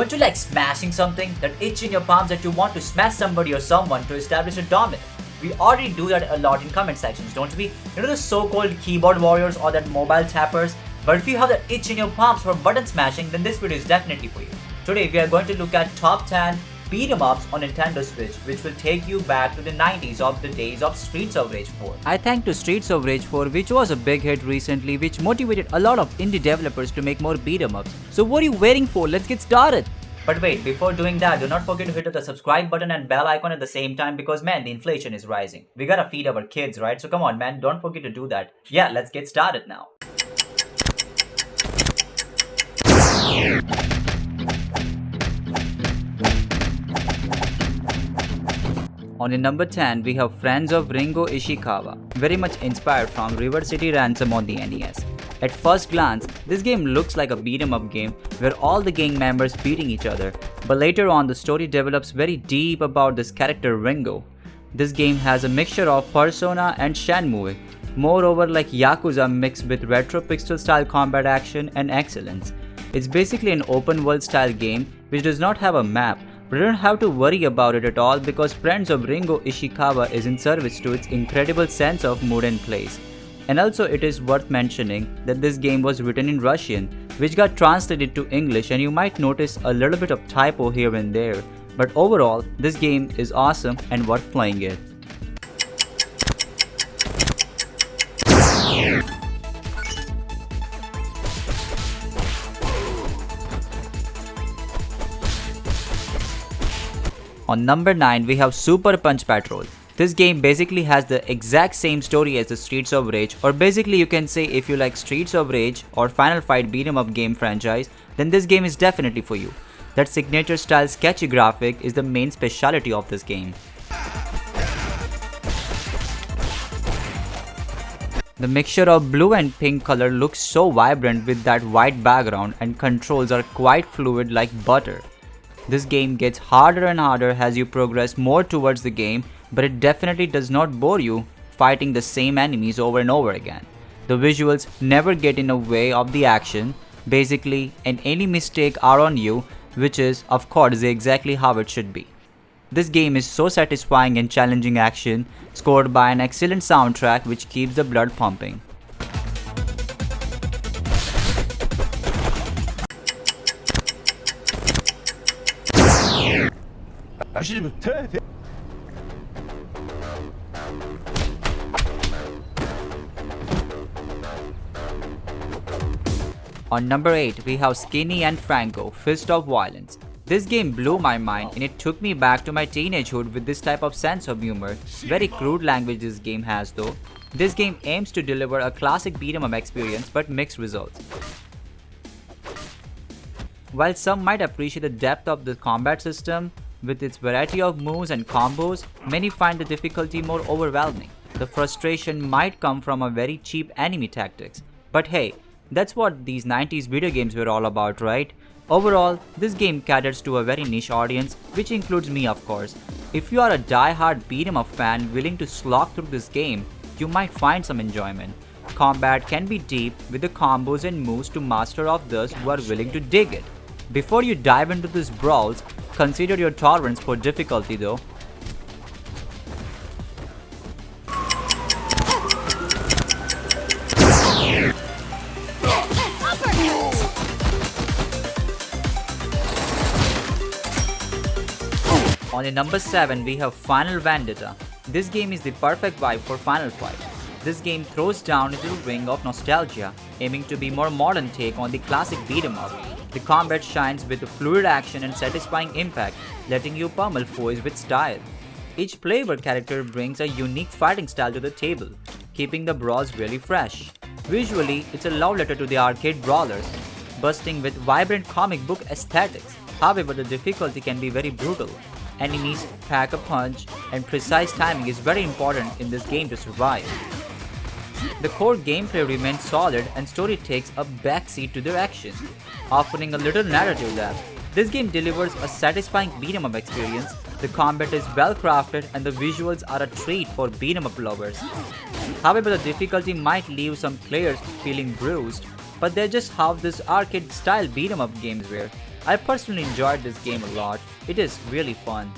Don't you like smashing something? That itch in your palms that you want to smash somebody or someone to establish a dominance? We already do that a lot in comment sections, don't we? You know the so-called keyboard warriors or that mobile tappers? But if you have that itch in your palms for button smashing, then this video is definitely for you. Today we are going to look at top 10 beat 'em ups on Nintendo Switch, which will take you back to the 90s of the days of Streets of Rage 4. I thank to Streets of Rage 4, which was a big hit recently, which motivated a lot of indie developers to make more beat 'em ups. So what are you waiting for? Let's get started! But wait, before doing that, do not forget to hit the subscribe button and bell icon at the same time because man, the inflation is rising. We gotta feed our kids, right? So come on man, don't forget to do that. Yeah, let's get started now. On the number 10, we have Friends of Ringo Ishikawa, very much inspired from River City Ransom on the NES. At first glance, this game looks like a beat 'em up game where all the gang members beating each other, but later on the story develops very deep about this character Ringo. This game has a mixture of Persona and Shenmue, moreover like Yakuza mixed with retro pixel style combat action and excellence. It's basically an open world style game which does not have a map, but you don't have to worry about it at all because Friends of Ringo Ishikawa is in service to its incredible sense of mood and place. And also it is worth mentioning that this game was written in Russian, which got translated to English, and you might notice a little bit of typo here and there. But overall, this game is awesome and worth playing it. On number 9, we have Super Punch Patrol. This game basically has the exact same story as the Streets of Rage, or basically you can say if you like Streets of Rage or Final Fight beat 'em up game franchise, then this game is definitely for you. That signature style sketchy graphic is the main specialty of this game. The mixture of blue and pink color looks so vibrant with that white background, and controls are quite fluid like butter. This game gets harder and harder as you progress more towards the game, but it definitely does not bore you fighting the same enemies over and over again. The visuals never get in the way of the action, basically, and any mistake are on you, which is, of course, exactly how it should be. This game is so satisfying and challenging action, scored by an excellent soundtrack which keeps the blood pumping. On number 8, we have Skinny and Franco, Fist of Violence. This game blew my mind and it took me back to my teenagehood with this type of sense of humor. Very crude language this game has though. This game aims to deliver a classic beat 'em up experience but mixed results. While some might appreciate the depth of the combat system, with its variety of moves and combos, many find the difficulty more overwhelming. The frustration might come from a very cheap enemy tactics. But hey, that's what these 90s video games were all about, right? Overall, this game caters to a very niche audience, which includes me of course. If you are a die-hard beat 'em up fan willing to slog through this game, you might find some enjoyment. Combat can be deep with the combos and moves to master of those who are willing to dig it. Before you dive into these brawls, consider your tolerance for difficulty though. On the number 7, we have Final Vendetta. This game is the perfect vibe for Final Fight. This game throws down into the ring of nostalgia, aiming to be more modern take on the classic beat 'em up. The combat shines with the fluid action and satisfying impact, letting you pummel foes with style. Each playable character brings a unique fighting style to the table, keeping the brawls really fresh. Visually, it's a love letter to the arcade brawlers, bursting with vibrant comic book aesthetics. However, the difficulty can be very brutal. Enemies pack a punch, and precise timing is very important in this game to survive. The core gameplay remains solid and story takes a backseat to their action, offering a little narrative depth. This game delivers a satisfying beat 'em up experience. The combat is well crafted and the visuals are a treat for beat 'em up lovers. However, the difficulty might leave some players feeling bruised, but they're just how this arcade style beat 'em up games were. I personally enjoyed this game a lot. It is really fun.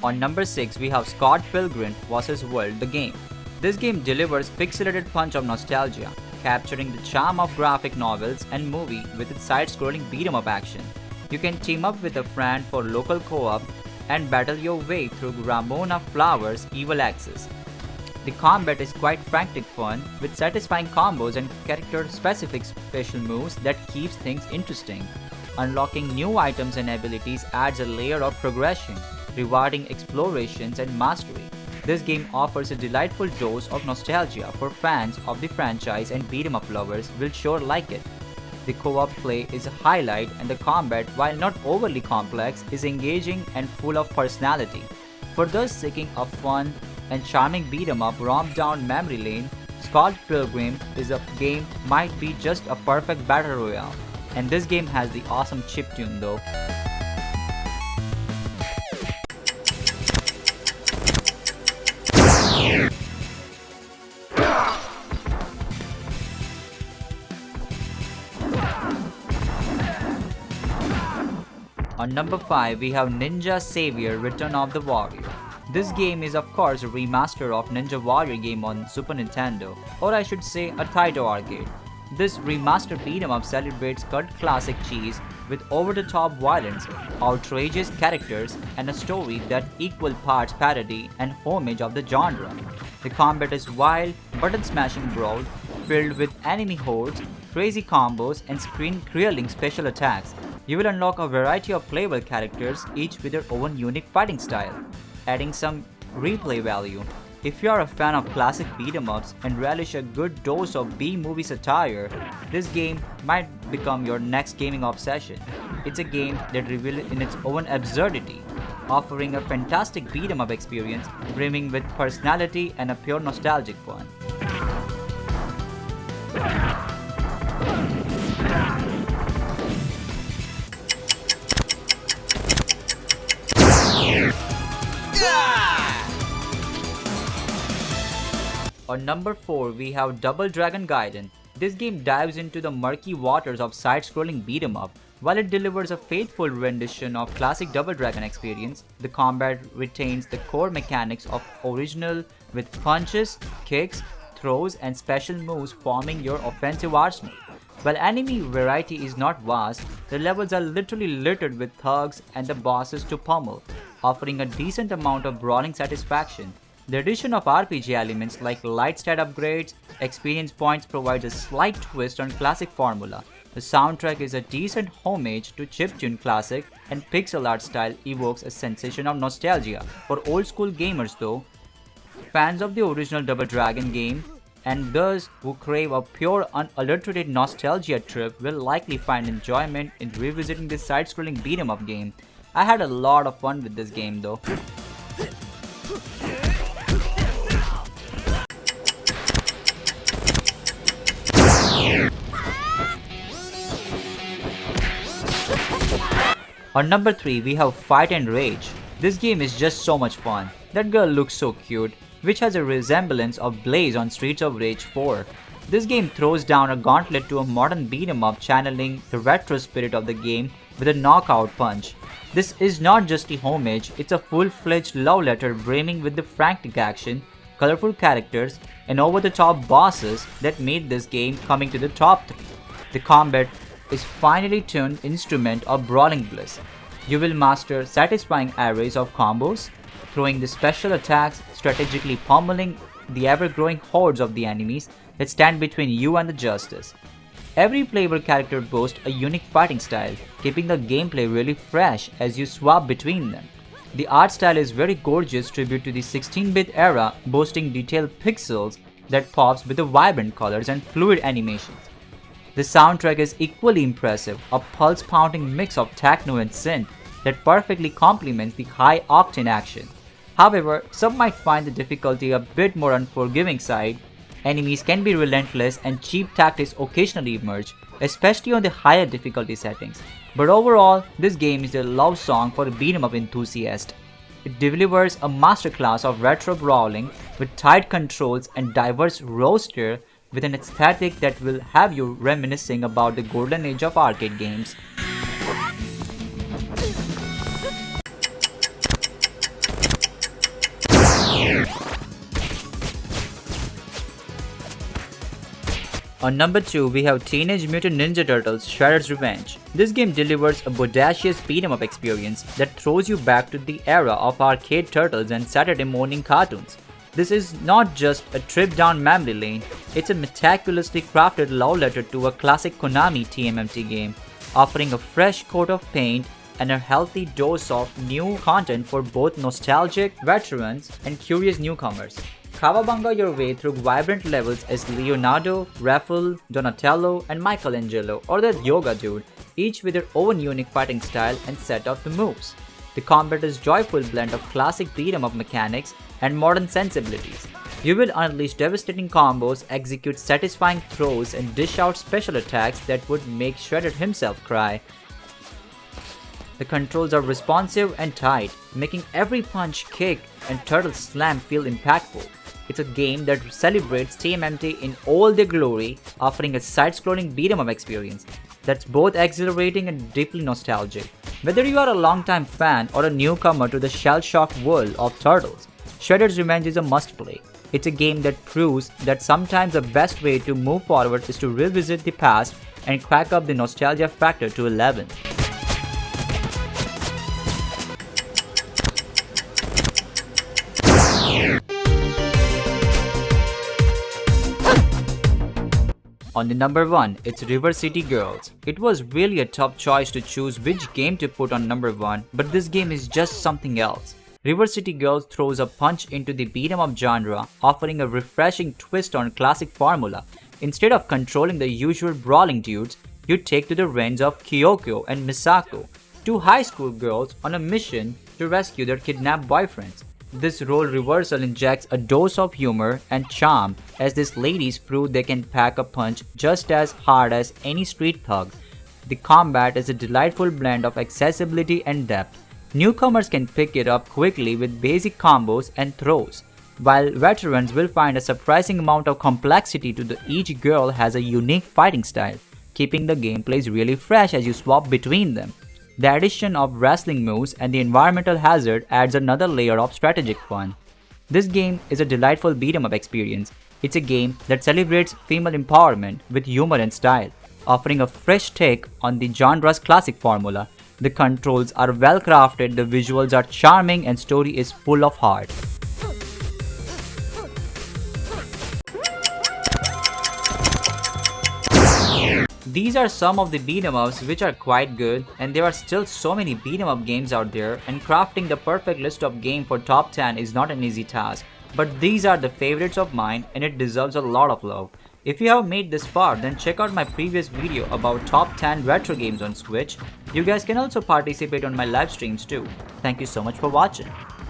On number 6, we have Scott Pilgrim vs. World the game. This game delivers pixelated punch of nostalgia, capturing the charm of graphic novels and movie with its side-scrolling beat-em-up action. You can team up with a friend for local co-op and battle your way through Ramona Flower's evil axis. The combat is quite frantic fun, with satisfying combos and character-specific special moves that keeps things interesting. Unlocking new items and abilities adds a layer of progression, rewarding explorations and mastery. This game offers a delightful dose of nostalgia for fans of the franchise, and beat-em-up lovers will sure like it. The co-op play is a highlight, and the combat, while not overly complex, is engaging and full of personality. For those seeking a fun and charming beat-em-up romp down memory lane, Scott Pilgrim is a game might be just a perfect battle royale. And this game has the awesome chiptune though. On number 5, we have Ninja Savior Return of the Warrior. This game is of course a remaster of Ninja Warrior game on Super Nintendo, or I should say a Taito arcade. This remastered beat-em-up celebrates cult classic cheese with over-the-top violence, outrageous characters, and a story that equal parts parody and homage of the genre. The combat is wild, button-smashing brawl, filled with enemy hordes, crazy combos, and screen-clearing special attacks. You will unlock a variety of playable characters, each with their own unique fighting style, adding some replay value. If you are a fan of classic beat-em-ups and relish a good dose of B-movie satire, this game might become your next gaming obsession. It's a game that reveals in its own absurdity, offering a fantastic beat-em-up experience brimming with personality and a pure nostalgic fun. On number 4, we have Double Dragon Gaiden. This game dives into the murky waters of side-scrolling beat-em-up. While it delivers a faithful rendition of classic Double Dragon experience, the combat retains the core mechanics of original with punches, kicks, throws, and special moves forming your offensive arsenal. While enemy variety is not vast, the levels are literally littered with thugs and the bosses to pummel, offering a decent amount of brawling satisfaction. The addition of RPG elements like light stat upgrades, experience points provides a slight twist on classic formula. The soundtrack is a decent homage to chiptune classic, and pixel art style evokes a sensation of nostalgia. For old school gamers though, fans of the original Double Dragon game, and those who crave a pure unadulterated nostalgia trip will likely find enjoyment in revisiting this side-scrolling beat-em-up game. I had a lot of fun with this game though. On number 3, we have Fight and Rage. This game is just so much fun. That girl looks so cute, which has a resemblance of Blaze on Streets of Rage 4. This game throws down a gauntlet to a modern beat-em-up, channeling the retro spirit of the game with a knockout punch. This is not just a homage, it's a full-fledged love letter brimming with the frantic action, colorful characters, and over-the-top bosses that made this game coming to the top 3. The combat is finely tuned instrument of brawling bliss. You will master satisfying arrays of combos, throwing the special attacks, strategically pummeling the ever-growing hordes of the enemies that stand between you and the justice. Every playable character boasts a unique fighting style, keeping the gameplay really fresh as you swap between them. The art style is very gorgeous tribute to the 16-bit era, boasting detailed pixels that pops with the vibrant colors and fluid animations. The soundtrack is equally impressive, a pulse-pounding mix of techno and synth that perfectly complements the high-octane action. However, some might find the difficulty a bit more unforgiving side. Enemies can be relentless and cheap tactics occasionally emerge, especially on the higher difficulty settings. But overall, this game is a love song for a beat-em-up enthusiast. It delivers a masterclass of retro brawling with tight controls and diverse roster with an aesthetic that will have you reminiscing about the golden age of arcade games. On number 2, we have Teenage Mutant Ninja Turtles Shredder's Revenge. This game delivers a bodacious beat-em-up experience that throws you back to the era of arcade turtles and Saturday morning cartoons. This is not just a trip down memory lane, it's a meticulously crafted love letter to a classic Konami TMNT game, offering a fresh coat of paint and a healthy dose of new content for both nostalgic veterans and curious newcomers. Kawabanga your way through vibrant levels as Leonardo, Raphael, Donatello, and Michelangelo, or that yoga dude, each with their own unique fighting style and set of the moves. The combat is a joyful blend of classic beat-em-up mechanics and modern sensibilities. You will unleash devastating combos, execute satisfying throws, and dish out special attacks that would make Shredder himself cry. The controls are responsive and tight, making every punch, kick, and turtle slam feel impactful. It's a game that celebrates TMNT in all their glory, offering a side-scrolling beat-em-up experience that's both exhilarating and deeply nostalgic. Whether you are a longtime fan or a newcomer to the shell-shocked world of Turtles, Shredder's Revenge is a must-play. It's a game that proves that sometimes the best way to move forward is to revisit the past and crack up the nostalgia factor to 11. On the number 1, it's River City Girls. It was really a tough choice to choose which game to put on number 1, but this game is just something else. River City Girls throws a punch into the beat-em-up genre, offering a refreshing twist on classic formula. Instead of controlling the usual brawling dudes, you take to the reins of Kyoko and Misako, two high school girls on a mission to rescue their kidnapped boyfriends. This role reversal injects a dose of humor and charm as these ladies prove they can pack a punch just as hard as any street thug. The combat is a delightful blend of accessibility and depth. Newcomers can pick it up quickly with basic combos and throws, while veterans will find a surprising amount of complexity to each girl has a unique fighting style, keeping the gameplay really fresh as you swap between them. The addition of wrestling moves and the environmental hazard adds another layer of strategic fun. This game is a delightful beat-em-up experience. It's a game that celebrates female empowerment with humor and style, offering a fresh take on the genre's classic formula. The controls are well crafted, the visuals are charming, and story is full of heart. These are some of the beat-em-ups which are quite good, and there are still so many beat-em-up games out there, and crafting the perfect list of games for top 10 is not an easy task. But these are the favorites of mine and it deserves a lot of love. If you have made this far, then check out my previous video about top 10 retro games on Switch. You guys can also participate on my live streams too. Thank you so much for watching.